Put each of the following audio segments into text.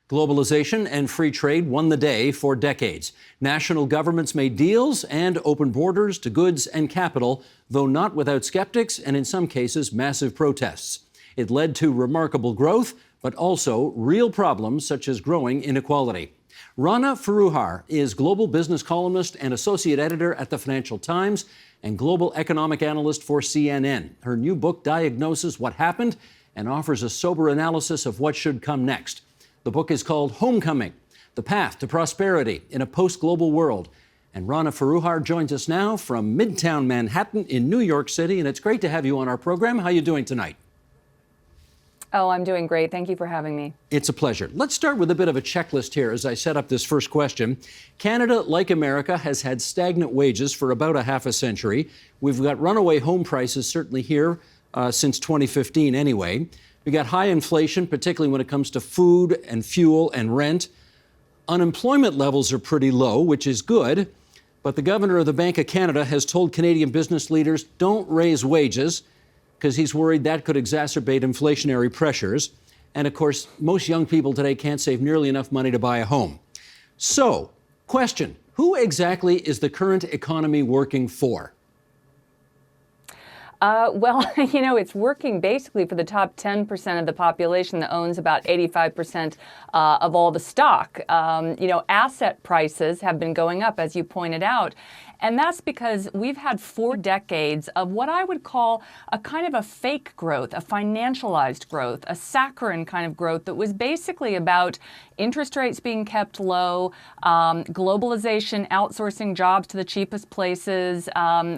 Globalization and free trade won the day for decades. National governments made deals and opened borders to goods and capital, though not without skeptics and, in some cases, massive protests. It led to remarkable growth, but also real problems such as growing inequality. Rana Foroohar is global business columnist and associate editor at the Financial Times and global economic analyst for CNN. Her new book diagnoses what happened and offers a sober analysis of what should come next. The book is called Homecoming: The Path to Prosperity in a Post-Global World. And Rana Foroohar joins us now from Midtown Manhattan in New York City, and it's great to have you on our program. How are you doing tonight? Oh, I'm doing great. Thank you for having me. It's a pleasure. Let's start with a bit of a checklist here as I set up this first question. Canada, like America, has had stagnant wages for about a half a century. We've got runaway home prices certainly here since 2015 anyway. We got high inflation, particularly when it comes to food and fuel and rent. Unemployment levels are pretty low, which is good. But the governor of the Bank of Canada has told Canadian business leaders, don't raise wages, because he's worried that could exacerbate inflationary pressures. And of course, most young people today can't save nearly enough money to buy a home. So, question, who exactly is the current economy working for? Well, it's working basically for the top 10% of the population that owns about 85% of all the stock. Asset prices have been going up, as you pointed out. And that's because we've had 4 decades of what I would call a kind of a fake growth, a financialized growth, a saccharine kind of growth that was basically about interest rates being kept low, globalization, outsourcing jobs to the cheapest places,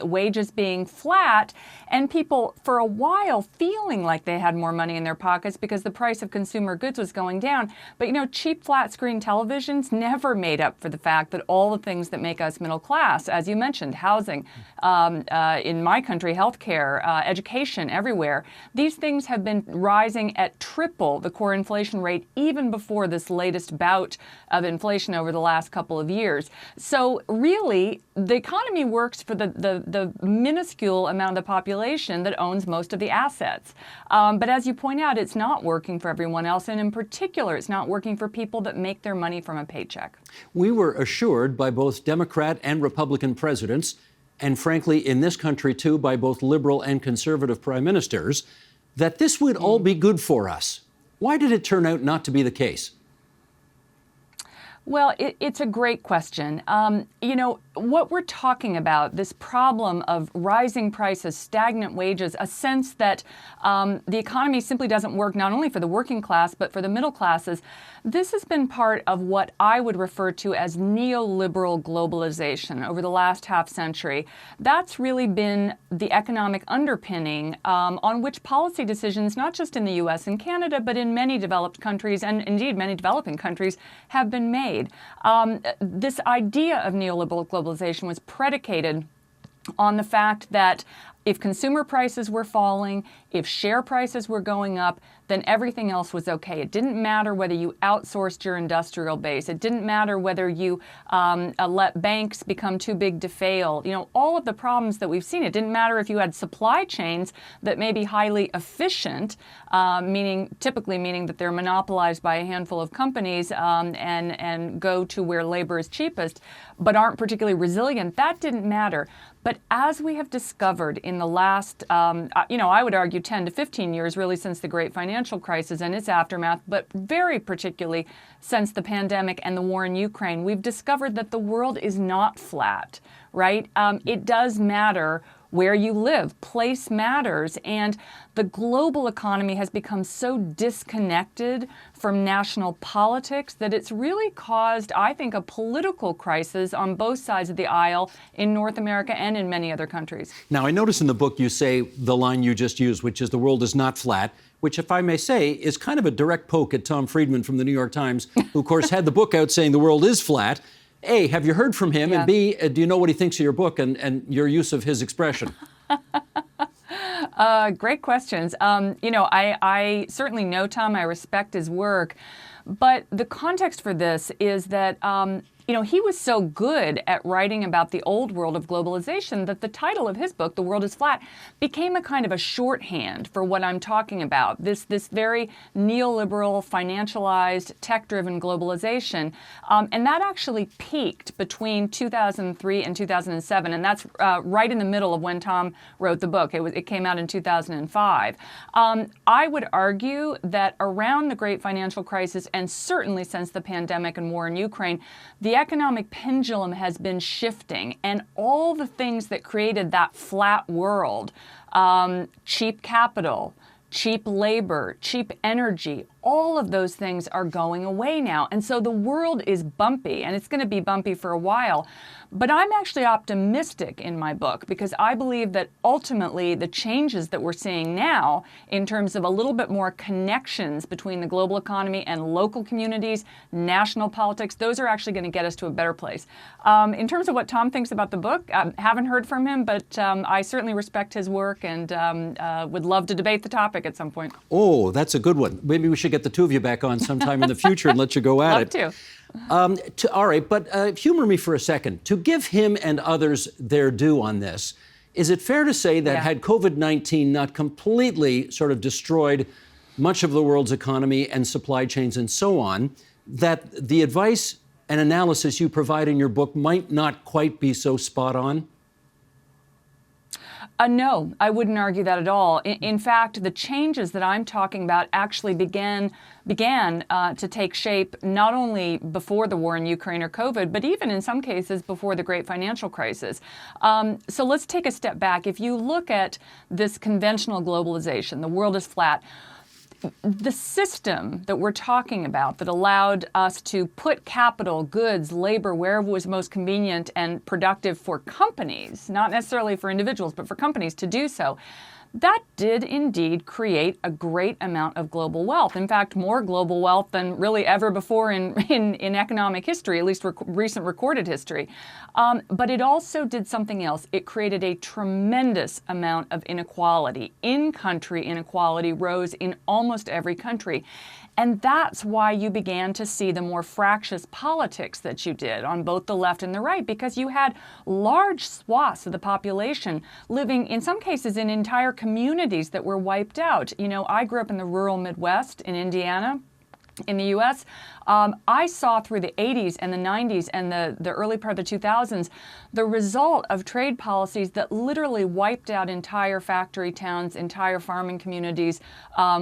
wages being flat, and people for a while feeling like they had more money in their pockets because the price of consumer goods was going down. But, cheap flat screen televisions never made up for the fact that all the things that make us middle class, as you mentioned, housing, in my country, healthcare, education, everywhere, these things have been rising at triple the core inflation rate even before this latest bout of inflation over the last couple of years. So really, the economy works for the minuscule amount of the population that owns most of the assets. But as you point out, it's not working for everyone else, and in particular, it's not working for people that make their money from a paycheck. We were assured by both Democrat and Republican presidents, and frankly, in this country too, by both liberal and conservative prime ministers, that this would all be good for us. Why did it turn out not to be the case? Well, it's a great question. What we're talking about, this problem of rising prices, stagnant wages, a sense that the economy simply doesn't work not only for the working class, but for the middle classes, this has been part of what I would refer to as neoliberal globalization over the last half century. That's really been the economic underpinning on which policy decisions, not just in the U.S. and Canada, but in many developed countries, and indeed many developing countries, have been made. This idea of neoliberal globalization was predicated on the fact that if consumer prices were falling, if share prices were going up, then everything else was okay. It didn't matter whether you outsourced your industrial base. It didn't matter whether you let banks become too big to fail. All of the problems that we've seen. It didn't matter if you had supply chains that may be highly efficient, typically meaning that they're monopolized by a handful of companies and go to where labor is cheapest, but aren't particularly resilient. That didn't matter. But as we have discovered in the last, I would argue 10 to 15 years, really since the Great Financial Crisis and its aftermath, but very particularly since the pandemic and the war in Ukraine, we've discovered that the world is not flat, right? It does matter where you live. Place matters. And the global economy has become so disconnected from national politics that it's really caused, I think, a political crisis on both sides of the aisle in North America and in many other countries. Now, I notice in the book you say the line you just used, which is the world is not flat, which, if I may say, is kind of a direct poke at Tom Friedman from the New York Times, who, of course, had the book out saying the world is flat. A, have you heard from him? Yeah. And B, do you know what he thinks of your book and your use of his expression? Great questions. I certainly know Tom. I respect his work. But the context for this is that he was so good at writing about the old world of globalization that the title of his book, The World is Flat, became a kind of a shorthand for what I'm talking about, this very neoliberal, financialized, tech-driven globalization. And that actually peaked between 2003 and 2007, and that's right in the middle of when Tom wrote the book. It came out in 2005. I would argue that around the great financial crisis, and certainly since the pandemic and war in Ukraine, the economic pendulum has been shifting, and all the things that created that flat world, cheap capital, cheap labor, cheap energy, all of those things are going away now. And so the world is bumpy, and it's going to be bumpy for a while. But I'm actually optimistic in my book because I believe that ultimately the changes that we're seeing now in terms of a little bit more connections between the global economy and local communities, national politics, those are actually going to get us to a better place. In terms of what Tom thinks about the book, I haven't heard from him, but I certainly respect his work and would love to debate the topic at some point. Oh, that's a good one. Maybe we should get the two of you back on sometime in the future and let you go at it. Love to. All right, but humor me for a second. To give him and others their due on this, is it fair to say that had COVID-19 not completely sort of destroyed much of the world's economy and supply chains and so on, that the advice and analysis you provide in your book might not quite be so spot on? No, I wouldn't argue that at all. In fact, the changes that I'm talking about actually began to take shape not only before the war in Ukraine or COVID, but even in some cases before the great financial crisis. So let's take a step back. If you look at this conventional globalization, the world is flat. The system that we're talking about that allowed us to put capital, goods, labor wherever was most convenient and productive for companies, not necessarily for individuals, but for companies to do so, that did indeed create a great amount of global wealth. In fact, more global wealth than really ever before in economic history, at least recent recorded history. But it also did something else. It created a tremendous amount of inequality. In-country inequality rose in almost every country. And that's why you began to see the more fractious politics that you did on both the left and the right, because you had large swaths of the population living, in some cases, in entire communities that were wiped out. I grew up in the rural Midwest in Indiana, in the U.S. I saw through the 80s and the 90s and the early part of the 2000s the result of trade policies that literally wiped out entire factory towns, entire farming communities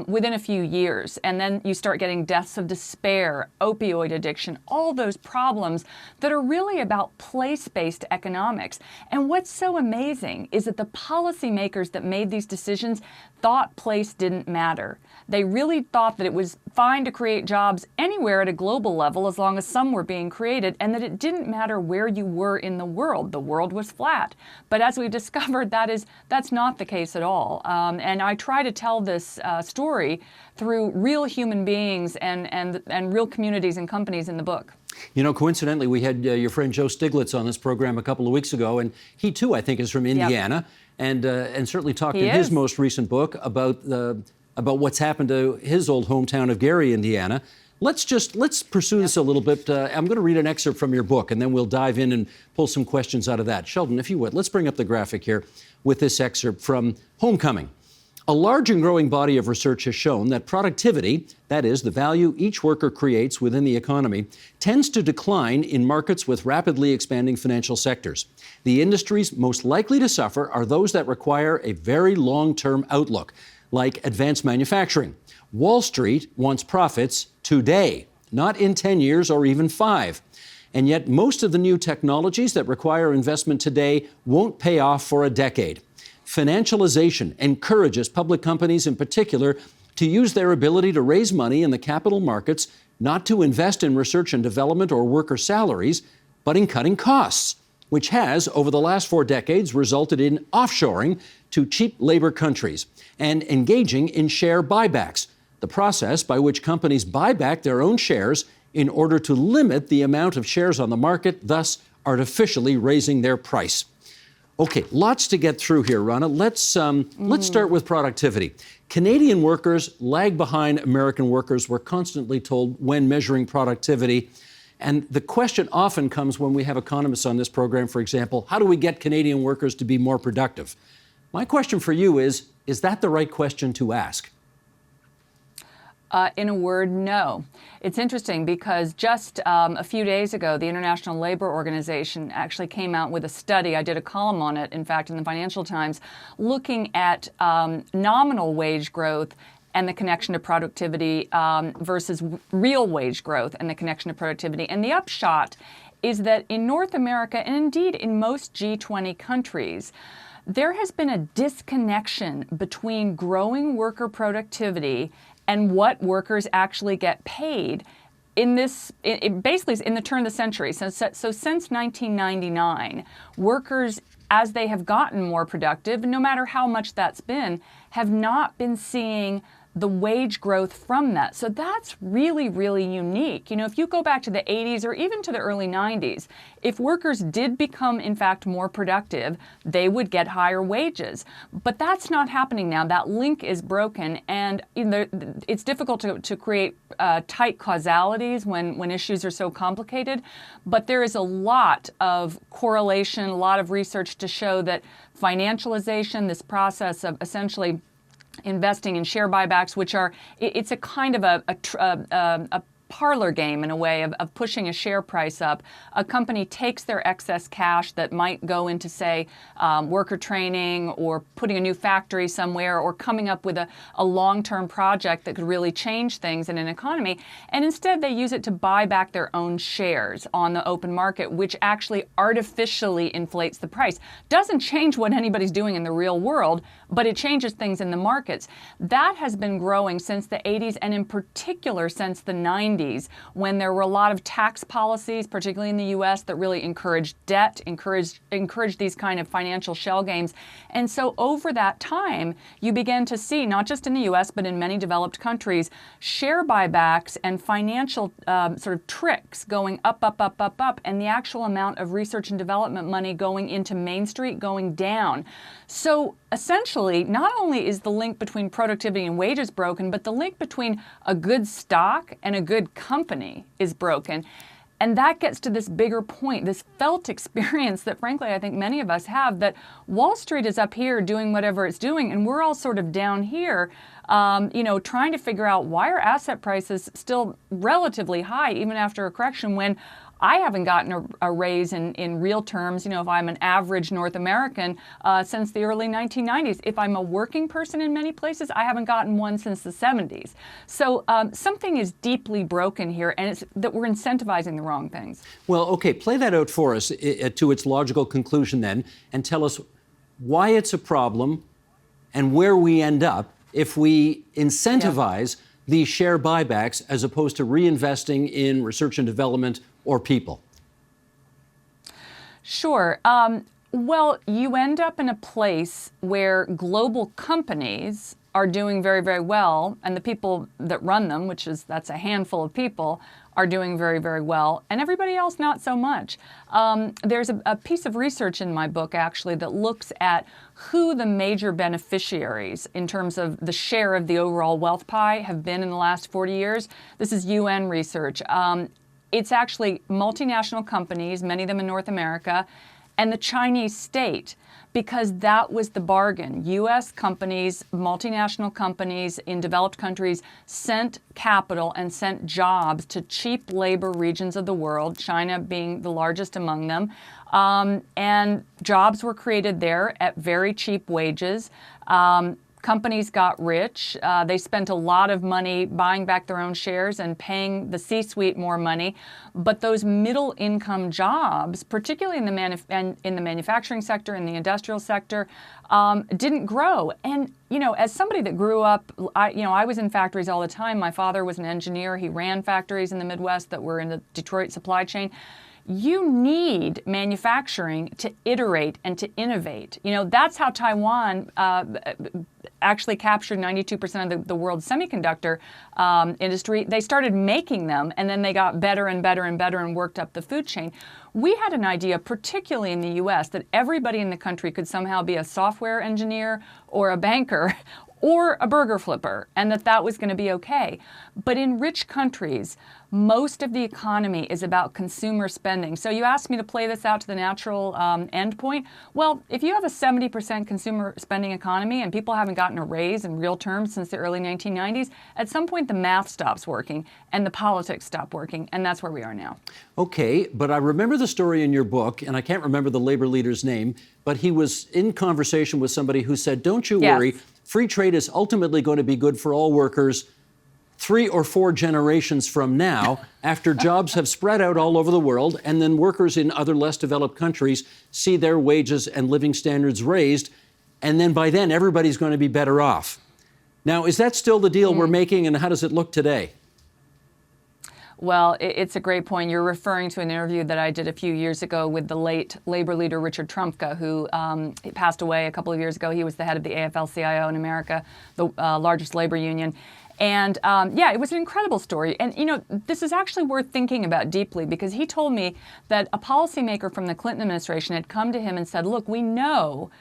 within a few years. And then you start getting deaths of despair, opioid addiction, all those problems that are really about place-based economics. And what's so amazing is that the policymakers that made these decisions thought place didn't matter. They really thought that it was fine to create jobs anywhere at a global level as long as some were being created, and that it didn't matter where you were in the world. The world was flat. But as we've discovered, that's not the case at all. And I try to tell this story through real human beings and real communities and companies in the book. Coincidentally, we had your friend Joe Stiglitz on this program a couple of weeks ago, and he too, I think, is from Indiana, and certainly talked in his most recent book about what's happened to his old hometown of Gary, Indiana. Let's pursue this a little bit. I'm going to read an excerpt from your book, and then we'll dive in and pull some questions out of that. Sheldon, if you would, let's bring up the graphic here with this excerpt from Homecoming. A large and growing body of research has shown that productivity, that is, the value each worker creates within the economy, tends to decline in markets with rapidly expanding financial sectors. The industries most likely to suffer are those that require a very long-term outlook, like advanced manufacturing. Wall Street wants profits today, not in 10 years or even 5. And yet most of the new technologies that require investment today won't pay off for a decade. Financialization encourages public companies in particular to use their ability to raise money in the capital markets not to invest in research and development or worker salaries, but in cutting costs, which has, over the last 4 decades, resulted in offshoring to cheap labor countries and engaging in share buybacks, the process by which companies buy back their own shares in order to limit the amount of shares on the market, thus artificially raising their price. Okay, lots to get through here, Rana. Let's start with productivity. Canadian workers lag behind American workers, we're constantly told, when measuring productivity. And the question often comes when we have economists on this program, for example, how do we get Canadian workers to be more productive? My question for you is that the right question to ask? In a word, no. It's interesting because just a few days ago, the International Labor Organization actually came out with a study. I did a column on it, in fact, in the Financial Times, looking at nominal wage growth and the connection to productivity versus real wage growth and the connection to productivity. And the upshot is that in North America, and indeed in most G20 countries, there has been a disconnection between growing worker productivity and what workers actually get paid in this, basically in the turn of the century. So since 1999, workers, as they have gotten more productive, no matter how much that's been, have not been seeing the wage growth from that. So that's really, really unique. You know, if you go back to the 80s or even to the early 90s, if workers did become, in fact, more productive, they would get higher wages. But that's not happening now. That link is broken, and it's difficult to create tight causalities when issues are so complicated. But there is a lot of correlation, a lot of research to show that financialization, this process of essentially investing in share buybacks, which are, it's a kind of a parlor game in a way of pushing a share price up. A company takes their excess cash that might go into, say, worker training or putting a new factory somewhere or coming up with a long-term project that could really change things in an economy, and instead they use it to buy back their own shares on the open market, which actually artificially inflates the price. Doesn't change what anybody's doing in the real world, but it changes things in the markets. That has been growing since the 80s, and in particular since the 90s, when there were a lot of tax policies, particularly in the U.S., that really encouraged debt, encouraged these kind of financial shell games. And so over that time, you began to see, not just in the U.S., but in many developed countries, share buybacks and financial sort of tricks going up, up, up, up, up, and the actual amount of research and development money going into Main Street going down. So essentially, not only is the link between productivity and wages broken, but the link between a good stock and a good company is broken. And that gets to this bigger point, this felt experience that, frankly, I think many of us have, that Wall Street is up here doing whatever it's doing, and we're all sort of down here, trying to figure out why are asset prices still relatively high, even after a correction, when I haven't gotten a raise in real terms, if I'm an average North American, since the early 1990s. If I'm a working person in many places, I haven't gotten one since the 70s. So something is deeply broken here, and it's that we're incentivizing the wrong things. Well, okay, play that out for us to its logical conclusion then, and tell us why it's a problem and where we end up if we incentivize these share buybacks as opposed to reinvesting in research and development or people. Sure. Well, you end up in a place where global companies are doing very, very well, and the people that run them, that's a handful of people, are doing very, very well, and everybody else not so much. There's a piece of research in my book, actually, that looks at who the major beneficiaries in terms of the share of the overall wealth pie have been in the last 40 years. This is UN research. It's actually multinational companies, many of them in North America, and the Chinese state, because that was the bargain. U.S. companies, multinational companies in developed countries sent capital and sent jobs to cheap labor regions of the world, China being the largest among them, and jobs were created there at very cheap wages. Companies got rich. They spent a lot of money buying back their own shares and paying the C-suite more money. But those middle-income jobs, particularly in the manufacturing sector, in the industrial sector, didn't grow. And as somebody that grew up, I was in factories all the time. My father was an engineer. He ran factories in the Midwest that were in the Detroit supply chain. You need manufacturing to iterate and to innovate. That's how Taiwan actually captured 92% of the world's semiconductor industry. They started making them, and then they got better and better and better and worked up the food chain. We had an idea, particularly in the U.S., that everybody in the country could somehow be a software engineer or a banker or a burger flipper, and that was going to be okay. But in rich countries, most of the economy is about consumer spending. So you asked me to play this out to the natural endpoint. Well, if you have a 70% consumer spending economy and people haven't gotten a raise in real terms since the early 1990s, at some point the math stops working and the politics stop working, and that's where we are now. Okay, but I remember the story in your book, and I can't remember the labor leader's name, but he was in conversation with somebody who said, don't you worry, free trade is ultimately going to be good for all workers 3 or 4 generations from now, after jobs have spread out all over the world, and then workers in other less developed countries see their wages and living standards raised, and then by then everybody's going to be better off. Now, is that still the deal we're making, and how does it look today? Well, it's a great point. You're referring to an interview that I did a few years ago with the late labor leader Richard Trumka, who passed away a couple of years ago. He was the head of the AFL-CIO in America, the largest labor union. And yeah, it was an incredible story. And, you know, this is actually worth thinking about deeply, because he told me that a policymaker from the Clinton administration had come to him and said, look, we know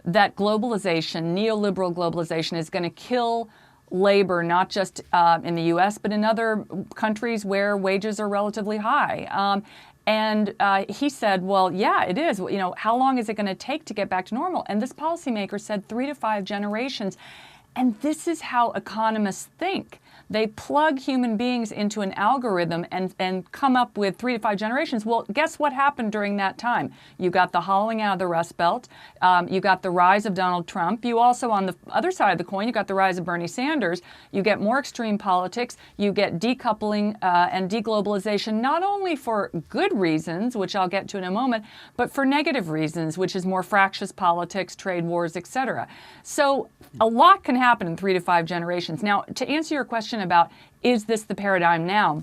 that globalization, neoliberal globalization, is going to kill labor, not just in the U.S., but in other countries where wages are relatively high. And he said, well, yeah, it is. You know, how long is it going to take to get back to normal? And this policymaker said 3 to 5 generations. And this is how economists think. They plug human beings into an algorithm and come up with 3 to 5 generations. Well, guess what happened during that time? You got the hollowing out of the Rust Belt. You got the rise of Donald Trump. You also, on the other side of the coin, you got the rise of Bernie Sanders. You get more extreme politics. You get decoupling and deglobalization, not only for good reasons, which I'll get to in a moment, but for negative reasons, which is more fractious politics, trade wars, etc. So a lot can happen in 3 to 5 generations. Now, to answer your question about, is this the paradigm now?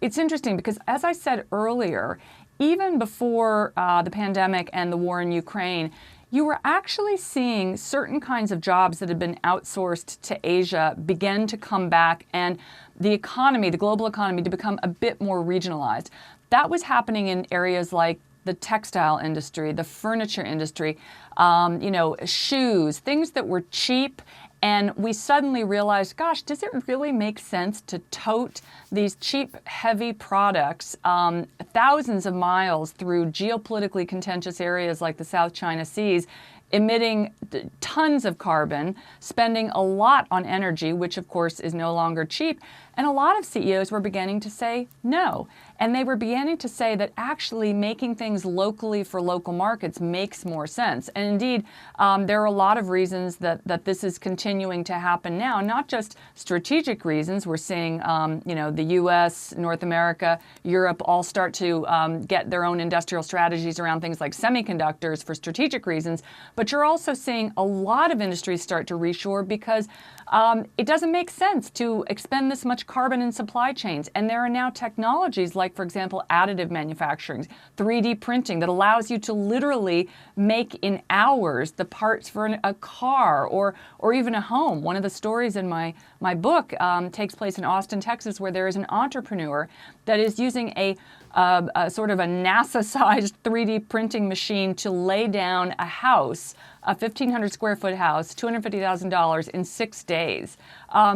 It's interesting because, as I said earlier, even before the pandemic and the war in Ukraine, you were actually seeing certain kinds of jobs that had been outsourced to Asia begin to come back, and the economy, the global economy, to become a bit more regionalized. That was happening in areas like the textile industry, the furniture industry, you know, shoes, things that were cheap. And we suddenly realized, gosh, does it really make sense to tote these cheap, heavy products thousands of miles through geopolitically contentious areas like the South China Seas, emitting tons of carbon, spending a lot on energy, which of course is no longer cheap? And a lot of CEOs were beginning to say no. And they were beginning to say that actually making things locally for local markets makes more sense. And indeed, there are a lot of reasons that this is continuing to happen now, not just strategic reasons. We're seeing, you know, the U.S., North America, Europe all start to get their own industrial strategies around things like semiconductors for strategic reasons. But you're also seeing a lot of industries start to reshore because it doesn't make sense to expend this much carbon in supply chains. And there are now technologies like, for example, additive manufacturing, 3D printing, that allows you to literally make in hours the parts for a car or even a home. One of the stories in my book takes place in Austin, Texas, where there is an entrepreneur that is using a sort of a NASA-sized 3D printing machine to lay down a house, a 1,500 square foot house, $250,000 in 6 days.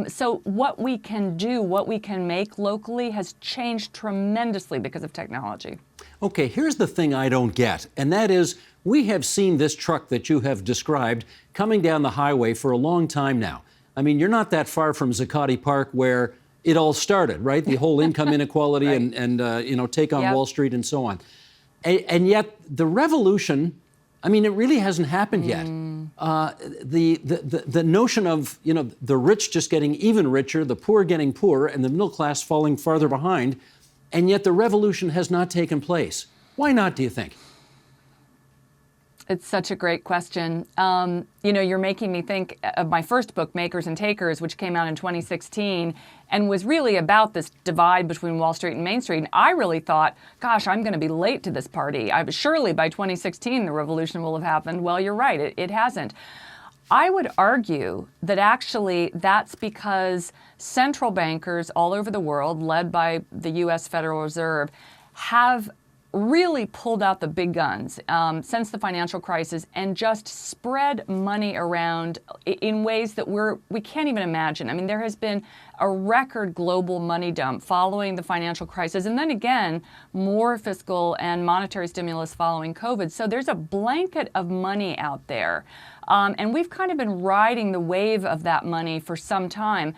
So what we can do, what we can make locally has changed tremendously because of technology. Okay, here's the thing I don't get, and that is we have seen this truck that you have described coming down the highway for a long time now. I mean, you're not that far from Zuccotti Park where it all started, right? The whole income inequality right. and you know, take on Yep. Wall Street and so on. And yet the revolution, I mean, it really hasn't happened yet. The notion of, you know, the rich just getting even richer, the poor getting poorer, and the middle class falling farther behind, and yet the revolution has not taken place. Why not, do you think? It's such a great question. You know, you're making me think of my first book, Makers and Takers, which came out in 2016 and was really about this divide between Wall Street and Main Street. And I really thought, gosh, I'm going to be late to this party. Surely by 2016, the revolution will have happened. Well, you're right. It hasn't. I would argue that actually that's because central bankers all over the world, led by the U.S. Federal Reserve, have really pulled out the big guns since the financial crisis and just spread money around in ways that we can't even imagine. I mean, there has been a record global money dump following the financial crisis, and then again, more fiscal and monetary stimulus following COVID. So there's a blanket of money out there, and we've kind of been riding the wave of that money for some time.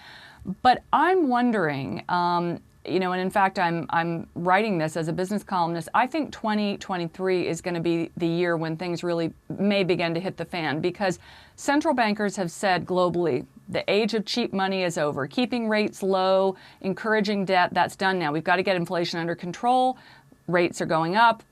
But I'm wondering, and in fact, I'm writing this as a business columnist. I think 2023 is going to be the year when things really may begin to hit the fan, because central bankers have said globally, the age of cheap money is over. Keeping rates low, encouraging debt, that's done now. We've got to get inflation under control. Rates are going up.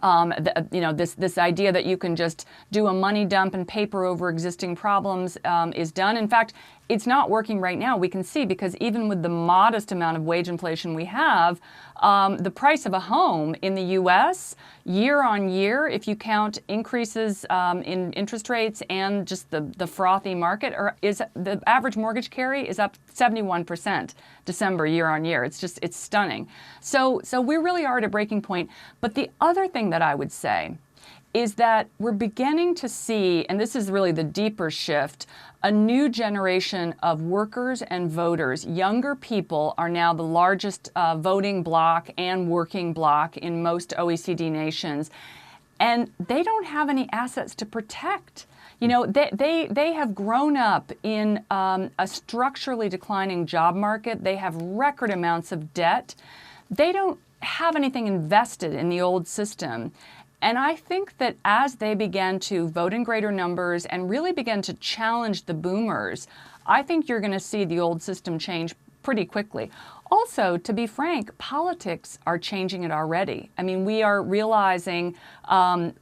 This idea that you can just do a money dump and paper over existing problems is done. In fact, it's not working right now. We can see, because even with the modest amount of wage inflation we have, the price of a home in the U.S. year on year, if you count increases in interest rates and just the frothy market, is the average mortgage carry is up 71% December year on year. It's stunning. So we really are at a breaking point. But the other thing that I would say is that we're beginning to see, and this is really the deeper shift, a new generation of workers and voters. Younger people are now the largest voting bloc and working bloc in most OECD nations, and they don't have any assets to protect. They have grown up in a structurally declining job market. They have record amounts of debt. They don't have anything invested in the old system. And I think that as they began to vote in greater numbers and really begin to challenge the boomers, I think you're going to see the old system change pretty quickly. Also, to be frank, politics are changing it already. I mean, we are realizing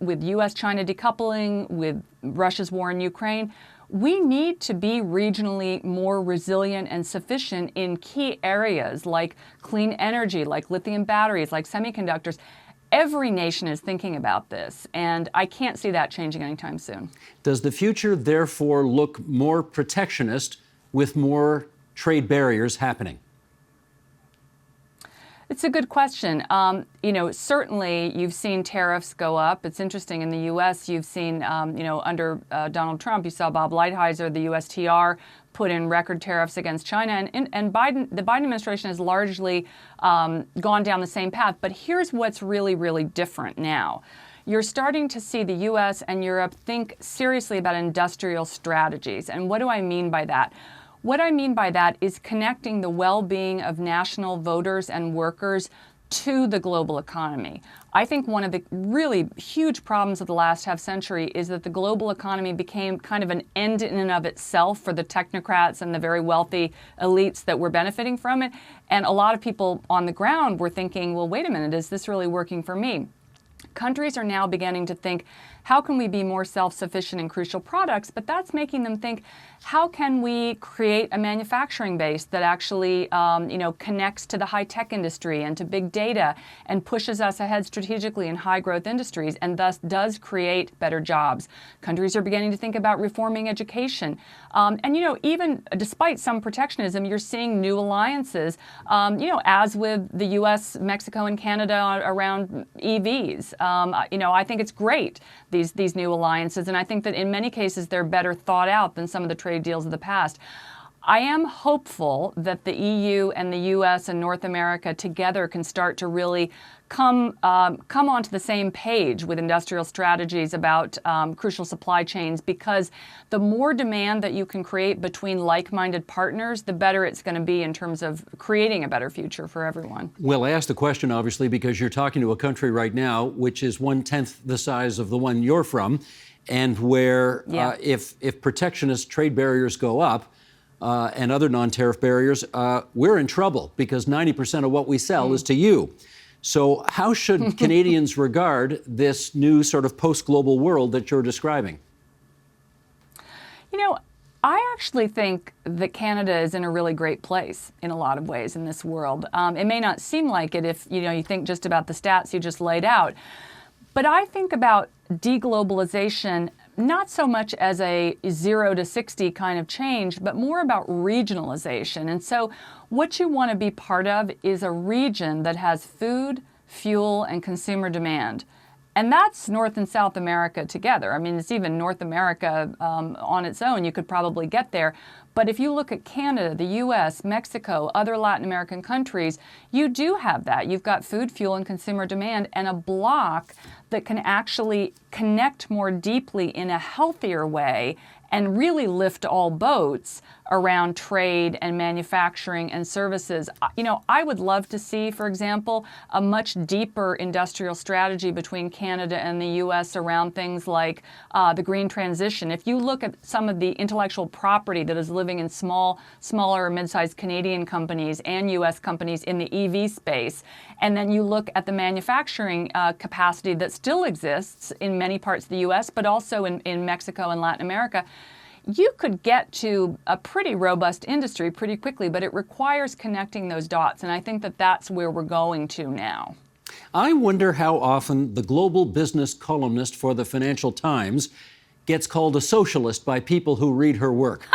with U.S.-China decoupling, with Russia's war in Ukraine, we need to be regionally more resilient and sufficient in key areas like clean energy, like lithium batteries, like semiconductors. Every nation is thinking about this, and I can't see that changing anytime soon. Does the future therefore look more protectionist with more trade barriers happening? It's a good question. Certainly you've seen tariffs go up. It's interesting, in the U.S. you've seen, under Donald Trump, you saw Bob Lighthizer, the USTR, put in record tariffs against China. And the Biden administration has largely gone down the same path. But here's what's really, really different now. You're starting to see the U.S. and Europe think seriously about industrial strategies. And what do I mean by that? What I mean by that is connecting the well-being of national voters and workers to the global economy. I think one of the really huge problems of the last half century is that the global economy became kind of an end in and of itself for the technocrats and the very wealthy elites that were benefiting from it. And a lot of people on the ground were thinking, well, wait a minute, is this really working for me? Countries are now beginning to think, how can we be more self-sufficient in crucial products? But that's making them think, how can we create a manufacturing base that actually connects to the high-tech industry and to big data and pushes us ahead strategically in high-growth industries, and thus does create better jobs? Countries are beginning to think about reforming education. Even despite some protectionism, you're seeing new alliances, as with the U.S., Mexico, and Canada around EVs. I think it's great, these new alliances, and I think that in many cases they're better thought out than some of the trade deals of the past. I am hopeful that the EU and the U.S. and North America together can start to really come onto the same page with industrial strategies about crucial supply chains, because the more demand that you can create between like-minded partners, the better it's going to be in terms of creating a better future for everyone. Well, I asked the question, obviously, because you're talking to a country right now which is 1/10 the size of the one you're from, and where if protectionist trade barriers go up, and other non-tariff barriers, we're in trouble, because 90% of what we sell is to you. So how should Canadians regard this new sort of post-global world that you're describing? I actually think that Canada is in a really great place in a lot of ways in this world. It may not seem like it if you think just about the stats you just laid out. But I think about deglobalization not so much as a 0 to 60 kind of change, but more about regionalization. And so what you want to be part of is a region that has food, fuel, and consumer demand. And that's North and South America together. I mean, it's even North America on its own. You could probably get there. But if you look at Canada, the U.S., Mexico, other Latin American countries, you do have that. You've got food, fuel, and consumer demand, and a bloc that can actually connect more deeply in a healthier way and really lift all boats around trade and manufacturing and services. You know, I would love to see, for example, a much deeper industrial strategy between Canada and the U.S. around things like the green transition. If you look at some of the intellectual property that is living in smaller or mid-sized Canadian companies and U.S. companies in the EV space, and then you look at the manufacturing capacity that still exists in many parts of the U.S., but also in Mexico and Latin America, you could get to a pretty robust industry pretty quickly, but it requires connecting those dots, and I think that that's where we're going to now. I wonder how often the global business columnist for the Financial Times gets called a socialist by people who read her work.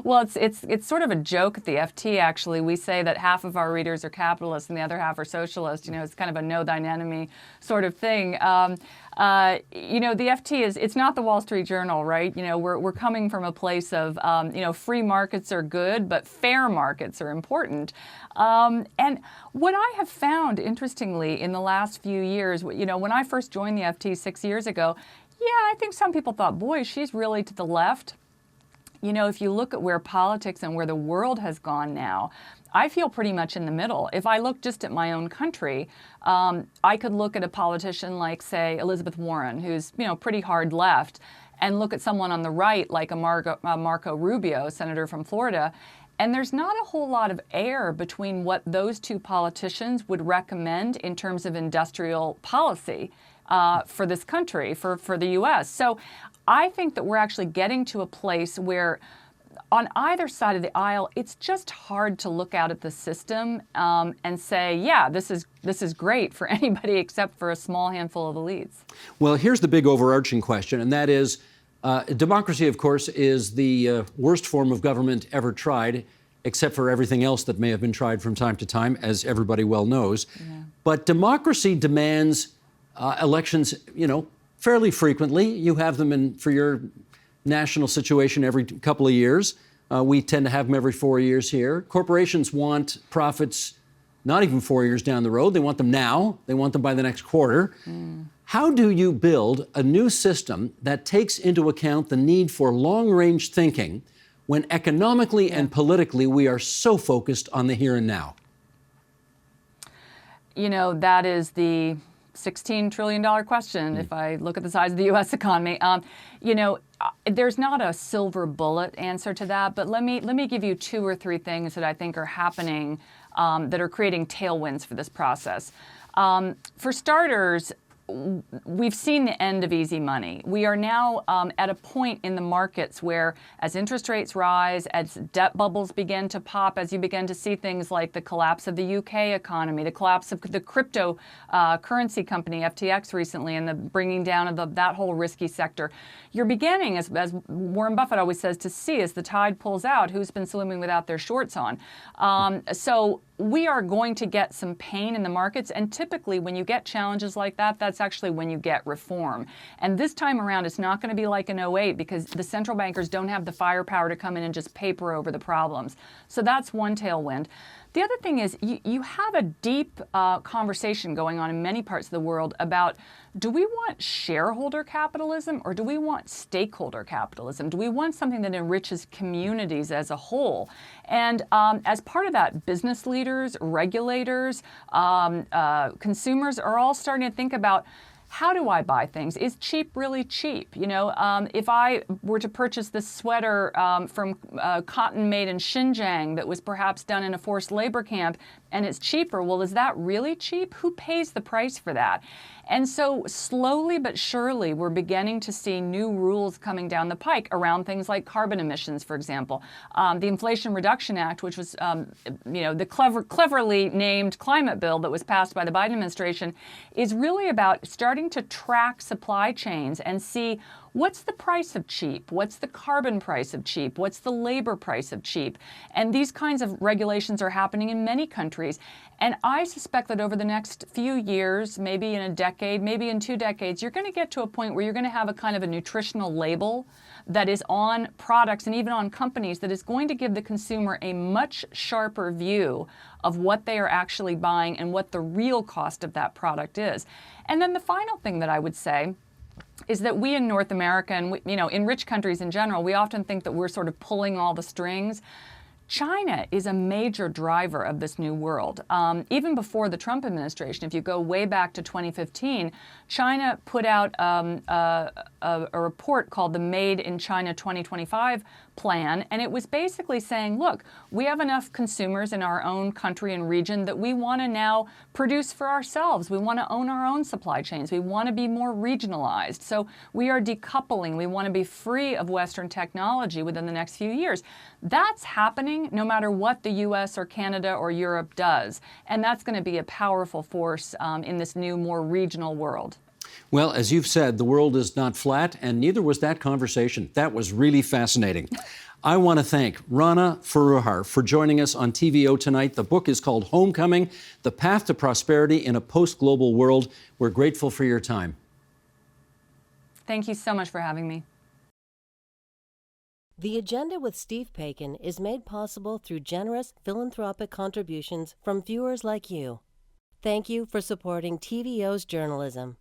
Well, it's sort of a joke at the FT, actually. We say that half of our readers are capitalists and the other half are socialists. You know, it's kind of a know thine enemy sort of thing. You know, the FT it's not the Wall Street Journal, right? You know, we're coming from a place of, you know, free markets are good, but fair markets are important. And what I have found, interestingly, in the last few years, you know, when I first joined the FT 6 years ago, yeah, I think some people thought, boy, she's really to the left. You know, if you look at where politics and where the world has gone now, I feel pretty much in the middle. If I look just at my own country, I could look at a politician like, say, Elizabeth Warren, who's, you know, pretty hard left, and look at someone on the right like a Marco Rubio, senator from Florida, and there's not a whole lot of air between what those two politicians would recommend in terms of industrial policy for this country, for the U.S. So I think that we're actually getting to a place where on either side of the aisle, it's just hard to look out at the system and say, yeah, this is great for anybody except for a small handful of elites. Well, here's the big overarching question, and that is, democracy, of course, is the worst form of government ever tried, except for everything else that may have been tried from time to time, as everybody well knows. Yeah. But democracy demands elections, you know, fairly frequently. You have them for your national situation every couple of years. We tend to have them every 4 years here. Corporations want profits not even 4 years down the road. They want them now. They want them by the next quarter. How do you build a new system that takes into account the need for long-range thinking when economically and politically we are so focused on the here and now? You know, that is the $16 trillion question, if I look at the size of the U.S. economy. You know, there's not a silver bullet answer to that, but let me give you 2 or 3 things that I think are happening that are creating tailwinds for this process. For starters, we've seen the end of easy money. We are now at a point in the markets where as interest rates rise, as debt bubbles begin to pop, as you begin to see things like the collapse of the UK economy, the collapse of the crypto currency company FTX recently, and the bringing down of that whole risky sector, you're beginning, as Warren Buffett always says, to see as the tide pulls out who's been swimming without their shorts on. So we are going to get some pain in the markets, and typically when you get challenges like that, that's actually when you get reform. And this time around, it's not going to be like in '08 because the central bankers don't have the firepower to come in and just paper over the problems. So that's one tailwind. The other thing is you have a deep conversation going on in many parts of the world about, do we want shareholder capitalism or do we want stakeholder capitalism? Do we want something that enriches communities as a whole? And as part of that, business leaders, regulators, consumers are all starting to think about, how do I buy things? Is cheap really cheap? You know, if I were to purchase this sweater from cotton made in Xinjiang that was perhaps done in a forced labor camp and it's cheaper, well, is that really cheap? Who pays the price for that? And so slowly but surely, we're beginning to see new rules coming down the pike around things like carbon emissions, for example. The Inflation Reduction Act, which was, you know, the cleverly named climate bill that was passed by the Biden administration, is really about starting to track supply chains and see what's the price of cheap? What's the carbon price of cheap? What's the labor price of cheap? And these kinds of regulations are happening in many countries. And I suspect that over the next few years, maybe in a decade, maybe in 2 decades, you're going to get to a point where you're going to have a kind of a nutritional label that is on products and even on companies that is going to give the consumer a much sharper view of what they are actually buying and what the real cost of that product is. And then the final thing that I would say is that we in North America and in rich countries in general, we often think that we're sort of pulling all the strings. China is a major driver of this new world. Even before the Trump administration, if you go way back to 2015, China put out a report called the Made in China 2025 plan, and it was basically saying, look, we have enough consumers in our own country and region that we want to now produce for ourselves. We want to own our own supply chains. We want to be more regionalized. So we are decoupling. We want to be free of Western technology within the next few years. That's happening no matter what the US or Canada or Europe does. And that's going to be a powerful force in this new, more regional world. Well, as you've said, the world is not flat, and neither was that conversation. That was really fascinating. I want to thank Rana Foroohar for joining us on TVO tonight. The book is called Homecoming: The Path to Prosperity in a Post-Global World. We're grateful for your time. Thank you so much for having me. The Agenda with Steve Paikin is made possible through generous philanthropic contributions from viewers like you. Thank you for supporting TVO's journalism.